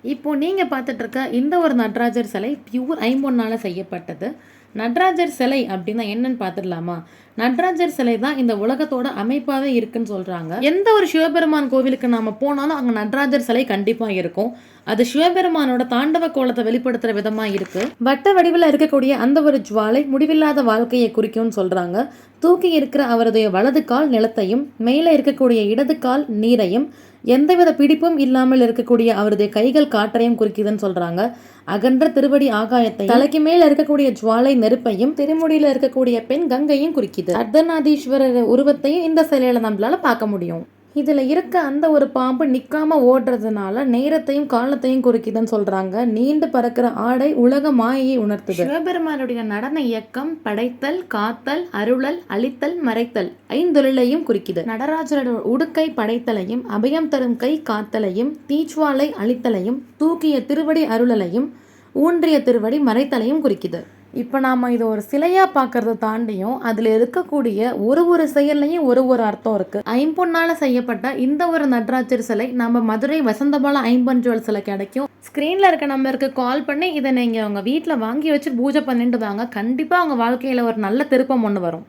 இப்போ நீங்க பார்த்துட்டு இருக்க இந்த ஒரு நடராஜர் சிலை பியூர் ஐம்பொன்னால செய்யப்பட்டது. நடராஜர் சிலை அப்படின்னா என்னன்னு பார்த்துடலாமா? நடராஜர் சிலை தான் இந்த உலகத்தோட அமைப்பாவே இருக்குன்னு சொல்றாங்க. எந்த ஒரு சிவபெருமான் கோவிலுக்கு நாம போனாலும் அங்க நடராஜர் சிலை கண்டிப்பா இருக்கும். அது சிவபெருமானோட தாண்டவ கோலத்தை வெளிப்படுத்துற விதமா இருக்கு. வட்ட வடிவில் இருக்கக்கூடிய அந்த ஒரு ஜுவாலை முடிவில்லாத வாழ்க்கையை குறிக்கும்னு சொல்றாங்க. தூக்கி இருக்கிற அவருடைய வலது கால் நிலத்தையும், மேலே இருக்கக்கூடிய இடது கால் நீரையும், எந்தவித பிடிப்பும் இல்லாமல் இருக்கக்கூடிய அவருடைய கைகள் காற்றையும் குறிக்குதுன்னு சொல்றாங்க. அகன்ற திருவடி ஆகாயத்தை, தலைக்கு மேல இருக்கக்கூடிய ஜுவாலை நெருப்பையும், திருமுடியில இருக்கக்கூடிய பெண் கங்கையும் குறிக்குது. அர்த்தநாதீஸ்வரர் உருவத்தையும் இந்த சிலையில நம்மளால பார்க்க முடியும். இதுல இருக்க அந்த ஒரு பாம்பு நிக்காம ஓடுறதுனால நேரத்தையும் காலத்தையும் குறிக்குதுன்னு சொல்றாங்க. நீண்டு பறக்கிற ஆடை உலக மாயையை உணர்த்துது. சிவபெருமானுடைய நடன இயக்கம் படைத்தல், காத்தல், அருளல், அழித்தல், மறைத்தல் ஐந்தொழிலையும் குறிக்குது. நடராஜரோட உடுக்கை படைத்தலையும், அபயம் தரும் கை காத்தலையும், தீச்சுவாலை அழித்தலையும், தூக்கிய திருவடி அருளலையும், ஊன்றிய திருவடி மறைத்தலையும் குறிக்குது. இப்போ நாம் இதை ஒரு சிலையாக பார்க்கறத தாண்டியும் அதில் இருக்கக்கூடிய ஒரு செயல்லையும் ஒரு அர்த்தம் இருக்குது. ஐம்பொன்னால் செய்யப்பட்ட இந்த ஒரு நடராஜர் சிலை நம்ம மதுரை வசந்தபால ஐம்பொன் ஜுவல் சிலை கிடைக்கும். ஸ்க்ரீனில் இருக்க நம்பருக்கு கால் பண்ணி இதை நீங்கள் உங்கள் வீட்டில் வாங்கி வச்சு பூஜை பண்ணிட்டு வாங்க. கண்டிப்பாக உங்கள் வாழ்க்கையில் ஒரு நல்ல திருப்பம் ஒன்று வரும்.